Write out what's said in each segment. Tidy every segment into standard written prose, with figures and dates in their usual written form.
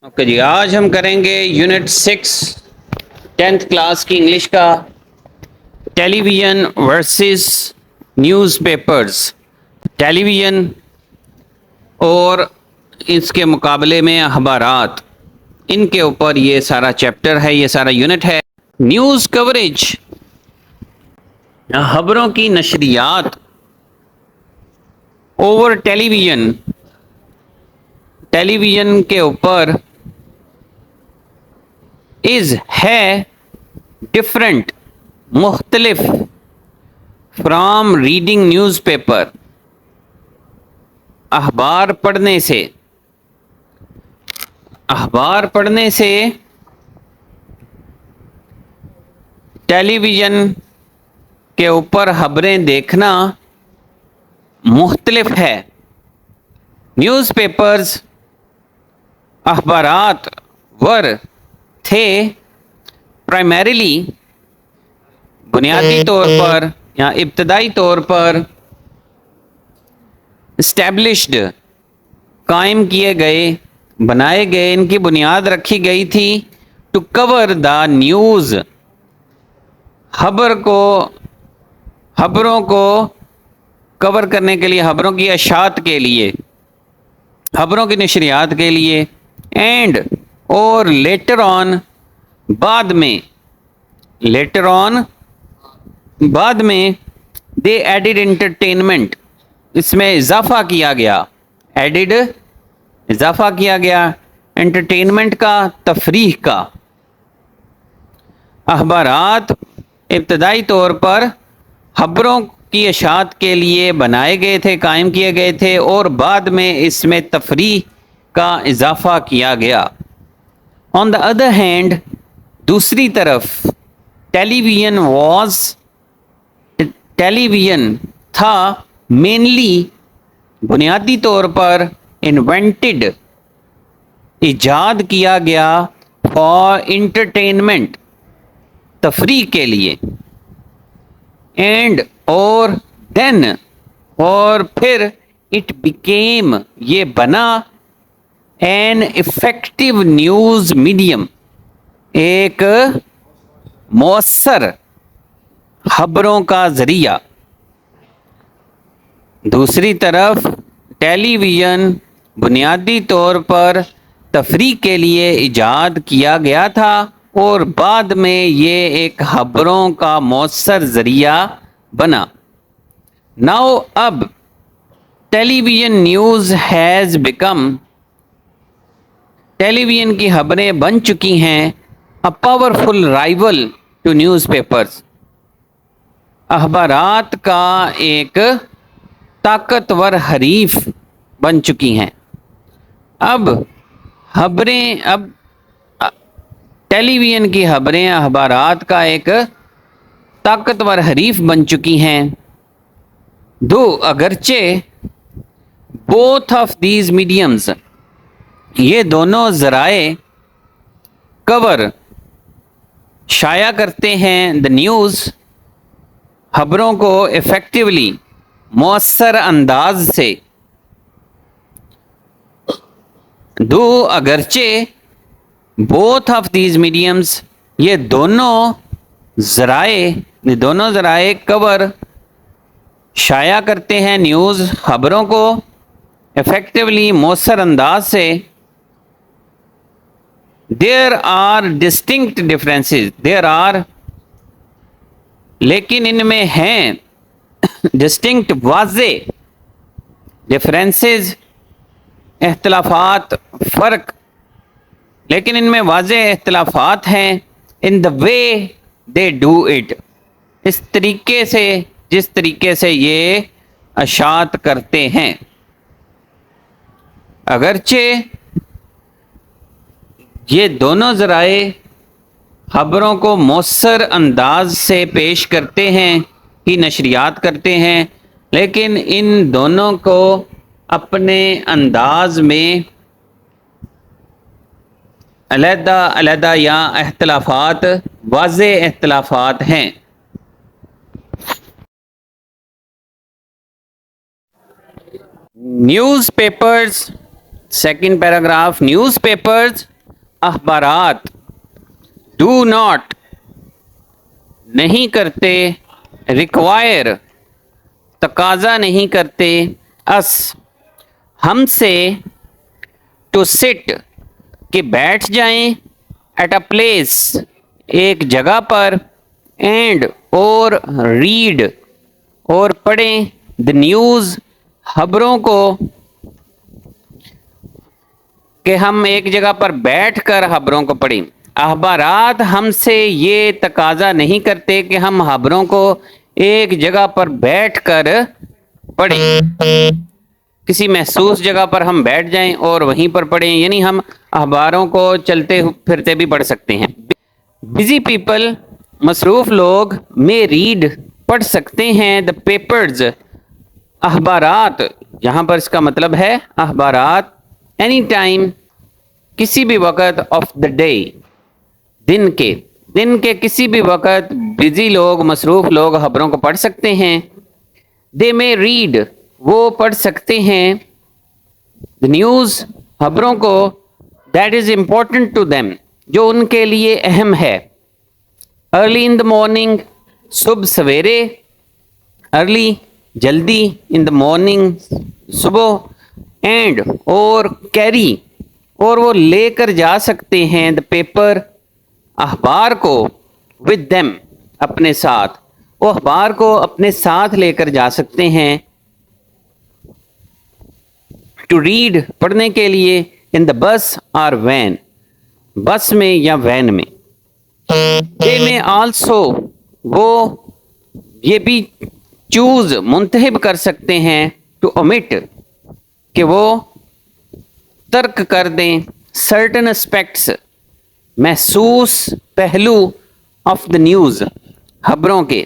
Okay جی، آج ہم کریں گے یونٹ 6 10th کلاس کی انگلش کا ٹیلی ویژن ورسز نیوز پیپرز. ٹیلی ویژن اور اس کے مقابلے میں اخبارات، ان کے اوپر یہ سارا چیپٹر ہے، یہ سارا یونٹ ہے. نیوز کوریج، خبروں کی نشریات اوور ٹیلی ویژن، ٹیلی ویژن کے اوپر ہے ڈفرنٹ، مختلف فرام ریڈنگ نیوز پیپر، اخبار پڑھنے سے. اخبار پڑھنے سے ٹیلی ویژن کے اوپر خبریں دیکھنا مختلف ہے. نیوز پیپرز، اخبارات تھے پرائمریلی، بنیادی طور پر یا ابتدائی طور پر اسٹیبلشڈ، قائم کیے گئے، بنائے گئے، ان کی بنیاد رکھی گئی تھی ٹو کور دا نیوز، خبروں کو کور کرنے کے لیے، خبروں کی اشاعت کے لیے، خبروں کی نشریات کے لیے. اینڈ اور لیٹر آن، بعد میں دے ایڈڈ انٹرٹینمنٹ، اس میں اضافہ کیا گیا، اضافہ کیا گیا انٹرٹینمنٹ کا، تفریح کا. اخبارات ابتدائی طور پر خبروں کی اشاعت کے لیے بنائے گئے تھے، قائم کیے گئے تھے، اور بعد میں اس میں تفریح کا اضافہ کیا گیا. آن دا ادر ہینڈ، دوسری طرف، ٹیلی ویژن تھا مینلی، بنیادی طور پر انوینٹڈ، ایجاد کیا گیا، فار انٹرٹینمنٹ، تفریح کے لیے. اینڈ اور دین، اور پھر اٹ بیکیم، یہ بنا این افیکٹو نیوز میڈیم، ایک مؤثر خبروں کا ذریعہ. دوسری طرف ٹیلی ویژن بنیادی طور پر تفریح کے لیے ایجاد کیا گیا تھا، اور بعد میں یہ ایک خبروں کا مؤثر ذریعہ بنا. ناؤ اب television news has become, television کی خبریں بن چکی ہیں اے پاورفل رائیول ٹو نیوز پیپرز، اخبارات کا ایک طاقتور حریف بن چکی ہیں. اب ٹیلی ویژن کی خبریں اخبارات کا ایک طاقتور حریف بن چکی ہیں. دو اگرچہ بوتھ آف دیز میڈیمز، یہ دونوں ذرائع کور، شائع کرتے ہیں، دا نیوز، خبروں کو، افیکٹولی، مؤثر انداز سے. دو اگرچہ بوتھ آف دیز میڈیمز، یہ دونوں ذرائع کور، شائع کرتے ہیں نیوز، خبروں کو، افیکٹولی، مؤثر انداز سے. دیر آر ڈسٹنکٹ ڈفرینسز، لیکن ان میں ہیں ڈسٹنکٹ، واضح، ڈفرینسز، اختلافات، فرق، لیکن ان میں واضح اختلافات ہیں. ان دا وے دے ڈو اٹ، اس طریقے سے، جس طریقے سے یہ اشاعت کرتے ہیں. اگرچہ یہ دونوں ذرائع خبروں کو مؤثر انداز سے پیش کرتے ہیں، کی نشریات کرتے ہیں، لیکن ان دونوں کو اپنے انداز میں علیحدہ یا اختلافات، واضح اختلافات ہیں. News papers, second paragraph, news پیپرز اخبارات do not نہیں کرتے, require تقاضا نہیں کرتے, us ہم سے, to sit کہ بیٹھ جائیں, at a place ایک جگہ پر, and اور read اور پڑھیں, the news خبروں کو, کہ ہم ایک جگہ پر بیٹھ کر خبروں کو پڑھیں. اخبارات ہم سے یہ تقاضا نہیں کرتے کہ ہم خبروں کو ایک جگہ پر بیٹھ کر پڑھیں, کسی محسوس جگہ پر ہم بیٹھ جائیں اور وہیں پر پڑھیں, یعنی ہم اخباروں کو چلتے پھرتے بھی پڑھ سکتے ہیں. بزی پیپل مصروف لوگ, میں ریڈ پڑھ سکتے ہیں, دا پیپرز اخبارات, جہاں پر اس کا مطلب ہے اخبارات, اینی ٹائم کسی بھی وقت, آف دا ڈے دن کے کسی بھی وقت بزی لوگ, مصروف لوگ خبروں کو پڑھ سکتے ہیں. دے میں ریڈ وہ پڑھ سکتے ہیں, دا نیوز خبروں کو, that is important to them جو ان کے لیے اہم ہے. ارلی ان دا مارننگ صبح سویرے, ارلی جلدی, ان دا مارننگ صبح, اینڈ اور کیری اور وہ لے کر جا سکتے ہیں, دا پیپر اخبار کو, ود دیم اپنے ساتھ, وہ اخبار کو اپنے ساتھ لے کر جا سکتے ہیں. ٹو ریڈ پڑھنے کے لیے, ان دا بس اور وین بس میں یا وین میں. دے میں آلسو وہ یہ بھی چوز منتخب کر سکتے ہیں, ٹو omit کہ وہ ترک کر دیں, certain aspects محسوس پہلو, آف دا نیوز خبروں کے,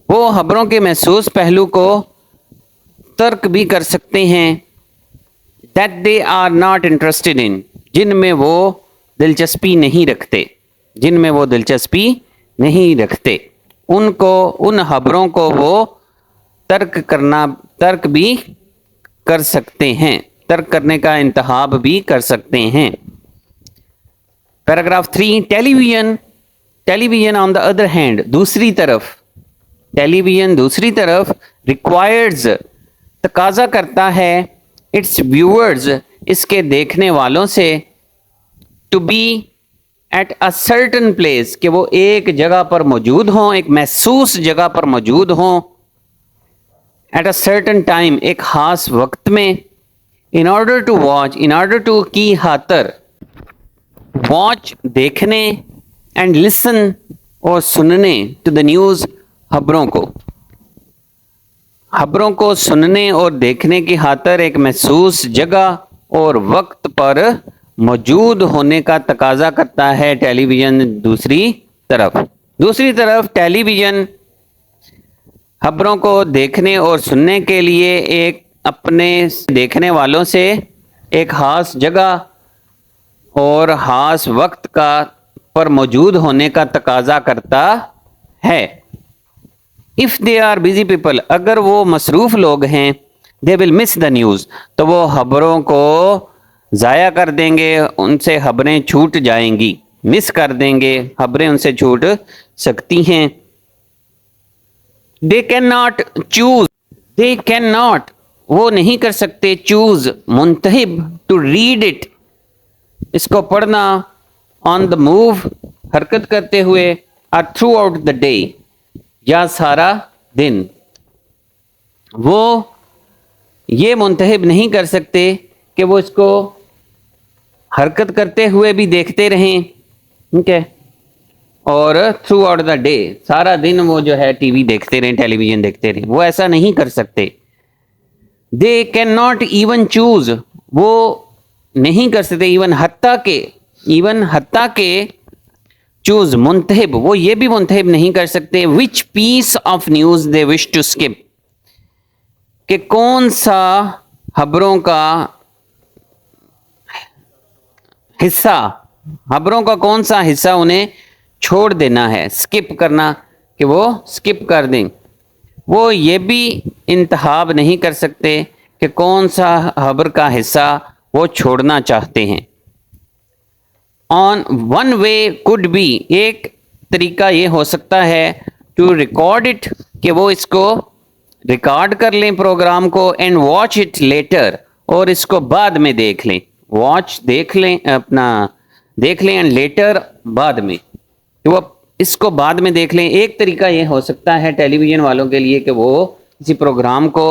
وہ خبروں کے محسوس پہلو کو ترک بھی کر سکتے ہیں. that they are not interested in جن میں وہ دلچسپی نہیں رکھتے, جن میں وہ دلچسپی نہیں رکھتے, ان کو, ان خبروں کو وہ ترک بھی کر سکتے ہیں, ترک کرنے کا انتخاب بھی کر سکتے ہیں. Paragraph 3, television on the other hand دوسری طرف, ٹیلی ویژن دوسری طرف, ریکوائرز تقاضا کرتا ہے, اٹس ویورز اس کے دیکھنے والوں سے, to be at a certain place کہ وہ ایک جگہ پر موجود ہوں, ایک محسوس جگہ پر موجود ہوں, ایٹ اے سرٹن ٹائم ایک خاص وقت میں, in order to watch, in order to کی خاطر, واچ دیکھنے, اینڈ لسن اور سننے, ٹو دا نیوز خبروں کو, خبروں کو سننے اور دیکھنے کی خاطر ایک محسوس جگہ اور وقت پر موجود ہونے کا تقاضا کرتا ہے ٹیلی ویژن دوسری طرف ٹیلی ویژن خبروں کو دیکھنے اور سننے کے لیے ایک اپنے دیکھنے والوں سے ایک خاص جگہ اور خاص وقت پر موجود ہونے کا تقاضا کرتا ہے. If they are busy people اگر وہ مصروف لوگ ہیں, they will miss the news تو وہ خبروں کو ضائع کر دیں گے, ان سے خبریں چھوٹ جائیں گی, مس کر دیں گے, خبریں ان سے چھوٹ سکتی ہیں. They cannot choose, they cannot وہ نہیں کر سکتے, choose منتخب, to read it اس کو پڑھنا, on the move حرکت کرتے ہوئے, or throughout the day یا سارا دن. وہ یہ منتخب نہیں کر سکتے کہ وہ اس کو حرکت کرتے ہوئے بھی دیکھتے رہیں, ٹھیک ہے, اور تھرو آؤٹ دا ڈے سارا دن وہ جو ہے ٹی وی دیکھتے رہیں, ٹیلی ویژن دیکھتے رہیں, وہ ایسا نہیں کر سکتے. They can not even choose وہ نہیں کر سکتے, ایون حتیٰ کہ چوز منتخب وہ یہ بھی منتخب نہیں کر سکتے, which piece of news they wish to skip کہ کون سا خبروں کا حصہ, خبروں کا کون سا حصہ انہیں چھوڑ دینا ہے, اسکپ کرنا کہ وہ اسکپ کر دیں. وہ یہ بھی انتخاب نہیں کر سکتے کہ کون سا خبر کا حصہ وہ چھوڑنا چاہتے ہیں. on one way could be, ایک طریقہ یہ ہو سکتا ہے to record it, کہ وہ اس کو ریکارڈ کر لیں پروگرام کو, and watch it later, اور اس کو بعد میں دیکھ لیں. واچ دیکھ لیں, اپنا دیکھ لیں, اینڈ لیٹر بعد میں, کہ وہ اس کو بعد میں دیکھ لیں. ایک طریقہ یہ ہو سکتا ہے ٹیلی ویژن والوں کے لیے کہ وہ کسی پروگرام کو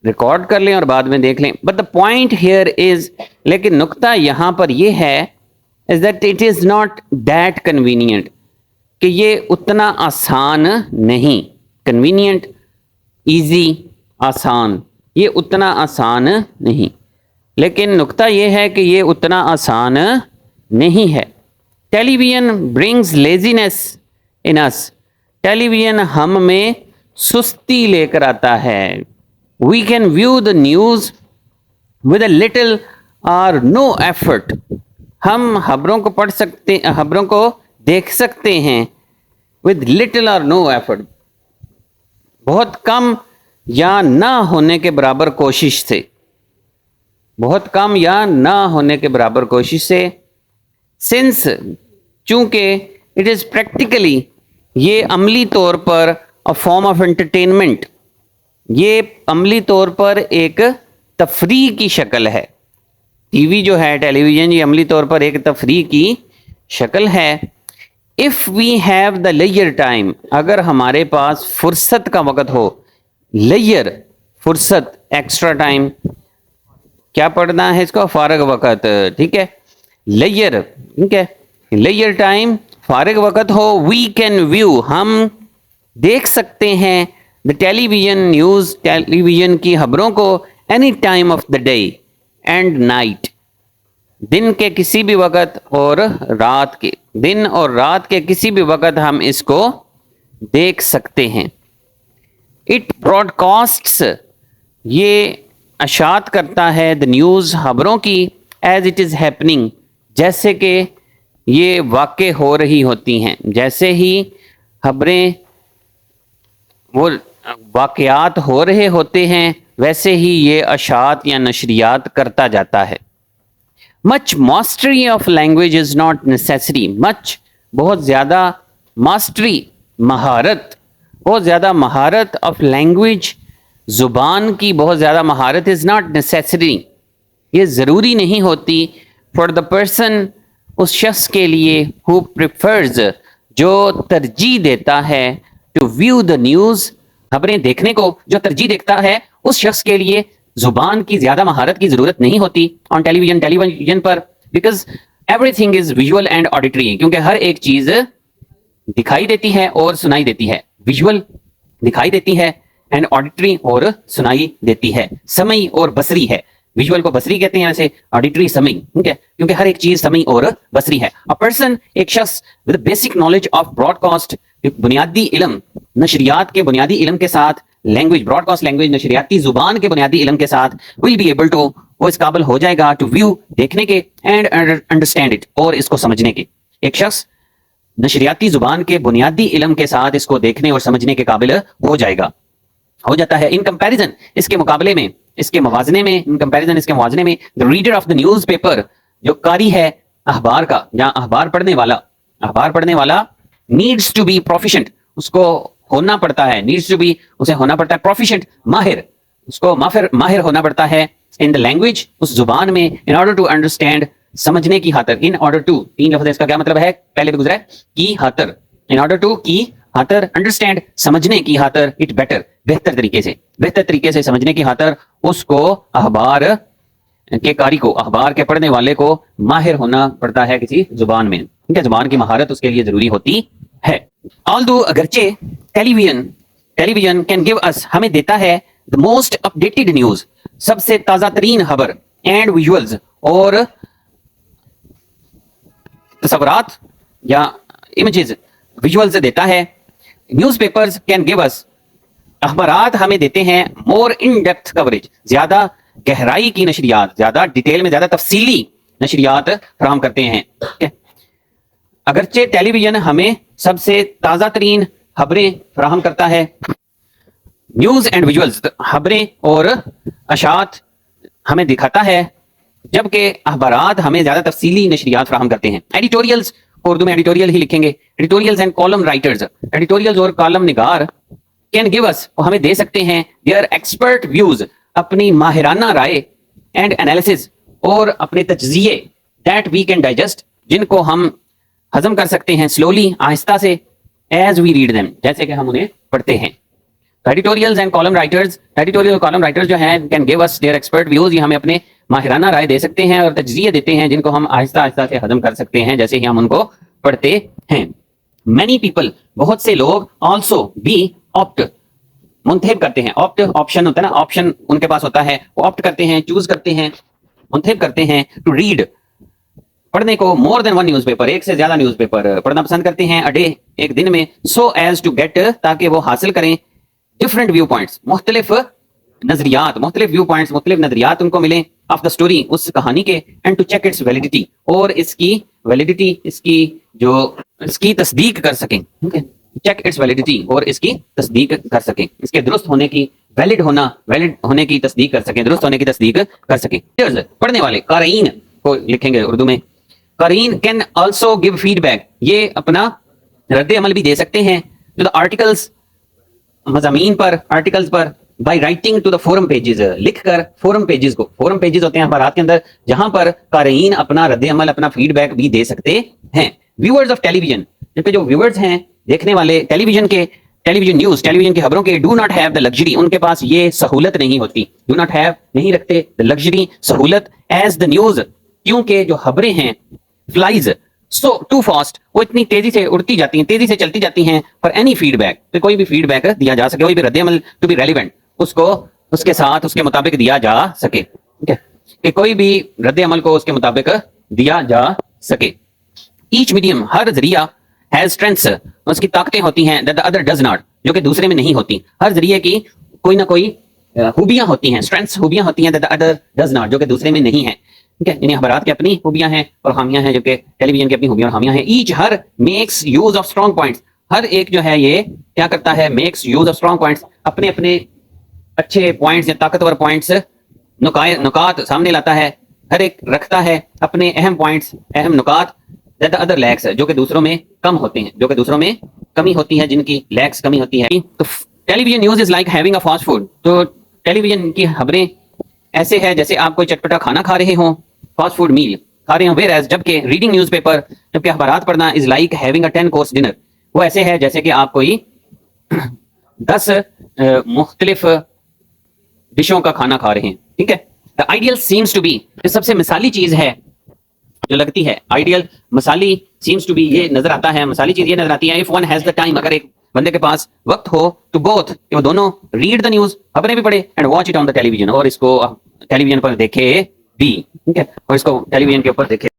ریکارڈ کر لیں اور بعد میں دیکھ لیں. But the point here is, لیکن نقطہ یہاں پر یہ ہے, is that it is not that convenient, کہ یہ اتنا آسان نہیں. کنوینئنٹ, ایزی, آسان, یہ اتنا آسان نہیں. لیکن نقطہ یہ ہے کہ یہ اتنا آسان نہیں ہے. ٹیلی ویژن برنگز لیزینس ان اس, ٹیلی ویژن ہم میں سستی لے کر آتا ہے. We can view the news with a little or no effort. ہم خبروں کو پڑھ سکتے, خبروں کو دیکھ سکتے ہیں with little or no effort, بہت کم یا نہ ہونے کے برابر کوشش سے, بہت کم یا نہ ہونے کے برابر کوشش سے. since, چونکہ it is practically, یہ عملی طور پر a form of entertainment, یہ عملی طور پر ایک تفریح کی شکل ہے. ٹی وی جو ہے, ٹیلی ویژن, یہ عملی طور پر ایک تفریح کی شکل ہے. اف وی ہیو دا لیئر ٹائم, اگر ہمارے پاس فرصت کا وقت ہو. لیئر, فرصت, ایکسٹرا ٹائم, کیا پڑھنا ہے اس کو, فارغ وقت, ٹھیک ہے. لیئر, ٹھیک ہے, لیئر ٹائم, فارغ وقت ہو. وی کین ویو, ہم دیکھ سکتے ہیں the television news, television کی خبروں کو any time of the day and night, دن کے کسی بھی وقت اور رات کے, دن اور رات کے کسی بھی وقت ہم اس کو دیکھ سکتے ہیں. اٹ براڈ کاسٹس, یہ اشاعت کرتا ہے دا نیوز, خبروں کی, ایز اٹ از ہیپننگ, جیسے کہ یہ واقع ہو رہی ہوتی ہیں. جیسے ہی خبریں, وہ واقعات ہو رہے ہوتے ہیں, ویسے ہی یہ اشاعت یا نشریات کرتا جاتا ہے. Much mastery of language is not necessary, much, بہت زیادہ, ماسٹری, مہارت, بہت زیادہ مہارت, آف لینگویج, زبان کی بہت زیادہ مہارت, از ناٹ نیسیسری, یہ ضروری نہیں ہوتی. فار دا پرسن, اس شخص کے لیے, ہو پریفرز, جو ترجیح دیتا ہے, ٹو ویو دا نیوز, خبریں دیکھنے کو جو ترجیح دیتا ہے, اس شخص کے لیے زبان کی زیادہ مہارت کی ضرورت نہیں ہوتی on television, television پر, because everything is visual and auditory, کیونکہ ہر ایک چیز دکھائی دیتی ہے اور سنائی دیتی ہے. ویژول دکھائی دیتی ہے, اینڈ آڈیٹری, اور سنائی دیتی ہے. سمعی اور بصری ہے, ویژول کو بصری کہتے ہیں, ایسے آڈیٹری سمعی, ٹھیک ہے, کیونکہ ہر ایک چیز سمعی اور بصری ہے. A person, ایک شخص with a basic knowledge of broadcast, بنیادی علم, نشریات کے بنیادی علم کے ساتھ, لینگویج, براڈ کاسٹ لینگویج, نشریاتی زبان کے بنیادی علم کے ساتھ, will be able to, وہ اس قابل ہو جائے گا, to view, دیکھنے کے, and understand it, اور اس کو سمجھنے کے. ایک شخص نشریاتی زبان کے بنیادی علم کے ساتھ اس کو دیکھنے اور سمجھنے کے قابل ہو جائے گا, ہو جاتا ہے. ان کمپیریزن, اس کے مقابلے میں, اس کے موازنے میں, ان کمپیریزن, اس کے موازنے میں, the reader of the newspaper, جو قاری ہے اخبار کا, یا اخبار پڑھنے والا, اخبار پڑھنے والا, needs to be proficient, اس کو ہونا پڑتا ہے, needs to be, اسے ہونا پڑتا ہے, proficient, ماہر, اس کو ماہر ہونا پڑتا ہے, in the language, اس زبان میں, in order to understand, سمجھنے کی خاطر, in order to, تین لفظ اس کا کیا مطلب ہے, پہلے بھی گزرا ہے, کی خاطر, in order to, کی خاطر, understand, سمجھنے کی خاطر, it better, بہتر طریقے سے سمجھنے کی خاطر, اس کو اخبار کے قاری کو, اخبار کے پڑھنے والے کو ماہر ہونا پڑتا ہے کسی زبان میں, ٹھیک ہے, زبان کی مہارت اس کے لیے ضروری ہوتی ہے. although, اگرچہ ٹیلی ویژن can give us, ہمیں دیتا ہے the most updated news, سب سے تازہ ترین خبر, and visuals, اور تصورات یا امیجز, ویژولز دیتا ہے. Newspapers can give us, اخبارات ہمیں دیتے ہیں مور ان ڈیپتھ کوریج, زیادہ گہرائی کی نشریات, زیادہ ڈیٹیل میں, زیادہ تفصیلی نشریات فراہم کرتے ہیں. اگرچہ ٹیلی ویژن ہمیں سب سے تازہ ترین خبریں فراہم کرتا ہے, نیوز اینڈ ویژولز, خبریں اور اشاعت ہمیں دکھاتا ہے, جبکہ اخبارات ہمیں زیادہ تفصیلی نشریات فراہم کرتے ہیں. ایڈیٹوریلز اردو میں ایڈیٹوریل ہی لکھیں گے. Editorials and column writers, editorials اور کالم نگار کین گیو اس, وہ ہمیں دے سکتے ہیں دیئر ایکسپرٹ ویوز, اپنی ماہرانہ رائے, اینڈ انالیسز, اور اپنے تجزیے, دیٹ وی کین ڈائجسٹ, جن کو ہم ہضم کر سکتے ہیں سلولی, آہستہ سے, ایز وی ریڈ دیم, جیسے کہ ہم انہیں پڑھتے ہیں. Editorials and column writers, editorial اور کالم رائٹرز جو ہیں can give us their expert views, یہ ہمیں اپنے ماہرانہ رائے دے سکتے ہیں اور تجزیے دیتے ہیں جن کو ہم آہستہ آہستہ سے ہضم کر سکتے ہیں جیسے ہی ہم ان کو پڑھتے ہیں. مینی پیپل, بہت سے لوگ, آلسو بھی, آپٹ, منتخب کرتے ہیں. آپٹ آپشن ہوتا ہے نا, آپشن ان کے پاس ہوتا ہے, وہ آپٹ کرتے ہیں, چوز کرتے ہیں, منتخب کرتے ہیں, ٹو ریڈ, پڑھنے کو, مور دین ون نیوز پیپر, ایک سے زیادہ نیوز پیپر پڑھنا پسند کرتے ہیں, اے ڈے, ایک دن میں, سو ایز ٹو گیٹ, تاکہ وہ حاصل کریں, ڈفرنٹ ویو پوائنٹس, مختلف نظریات, مختلف ویو پوائنٹس, مختلف نظریات ان کو ملیں, آف دا اسٹوری, اس کہانی کے, and to check its validity, اور اس کی ویلیڈیٹی, اس کی تصدیق کر سکیں. چیک اٹس ویلیڈیٹی, اور اس کی تصدیق کر سکیں, اس کے درست ہونے کی, ویلڈ ہونے کی تصدیق کر سکیں, درست ہونے کی تصدیق کر سکیں. پڑھنے والے, قارئین کو لکھیں گے اردو میں. قارئین can also give feedback, یہ اپنا رد عمل بھی دے سکتے ہیں جو آرٹیکلس, مضامین پر, آرٹیکلز پر, by writing to the forum pages, لکھ کر فورم پیجز کو, فورم پیجز ہوتے ہیں اخبارات کے اندر جہاں پر قارئین اپنا رد عمل, اپنا فیڈ بیک بھی دے سکتے ہیں. ویورز آف ٹیلی ویژن, جبکہ جو ویورز ہیں, دیکھنے والے, television news, television کی خبروں کے, do not have the luxury, ان کے پاس یہ سہولت نہیں ہوتی, ڈو ناٹ ہیو, نہیں رکھتے, دا لگژری, سہولت, ایز دا نیوز, کیونکہ جو خبریں ہیں, فلائز سو ٹو فاسٹ, وہ اتنی تیزی سے اڑتی جاتی ہیں, تیزی سے چلتی جاتی ہیں, فار اینی فیڈ بیک, کوئی بھی فیڈ بیک دیا جا سکے, کوئی بھی رد عمل ٹو بی ریلیونٹ, اس کو اس کے ساتھ, اس کے مطابق دیا جا سکے, ٹھیک ہے, کہ کوئی بھی رد عمل کو اس کے مطابق دیا جا سکے. ایچ میڈیم, ہر ذریعہ, ہیز اسٹرینتھس, اس کی طاقتیں ہوتی ہیں, that the other does not, جو کہ دوسرے میں نہیں ہوتی. ہر ذریعے کی کوئی نہ کوئی خوبیاں ہوتی ہیں, اسٹرینتھس, خوبیاں ہوتی ہیں, that the other does not, جو کہ دوسرے میں نہیں ہیں. ٹھیک ہے, یعنی اخبارات کی اپنی خوبیاں ہیں اور خامیاں ہیں, جو کہ ٹیلی ویژن کی اپنی خوبیاں اور خامیاں ہیں. ایچ, ہر, max use of strong points, ہر ایک جو ہے یہ کیا کرتا ہے, max use of strong points, اپنے اپنے اچھے پوائنٹس یا طاقتور پوائنٹس, نکات سامنے لاتا ہے. ہر ایک رکھتا ہے اپنے اہم پوائنٹس, اہم نکات, that the other lacks, جو کہ دوسروں میں کم ہوتے ہیں, جو کہ دوسروں میں کمی ہوتی ہے, جن کی لیکس, کمی ہوتی ہے. تو television news is like having a fast food, تو ٹیلی ویژن کی خبریں ایسے ہے جیسے آپ کوئی چٹپٹا کھانا کھا رہے ہوں, فاسٹ فوڈ میل کھا رہے ہوں. ویئر ایز, جبکہ ریڈنگ نیوز پیپر, جبکہ اخبارات پڑھنا, از لائک ہیونگ اے 10 کورس ڈنر, وہ ایسے ہے جیسے کہ آپ کوئی 10 مختلف ڈشوں کا کھانا کھا رہے ہیں. ٹھیک ہے. The ideal seems to be, جو سب سے مثالی چیز ہے, جو لگتی ہے, آئیڈیل, مثالی, seems to be, یہ نظر آتا ہے, مثالی چیز یہ نظر آتی ہے, if one has the time, اگر ایک بندے کے پاس وقت ہو, to both, کہ وہ دونوں read the news, خبریں بھی پڑھے, and watch it on the television, اور اس کو ٹیلی ویژن پر دیکھے بھی. ٹھیک ہے, اور اس کو ٹیلی ویژن کے اوپر دیکھے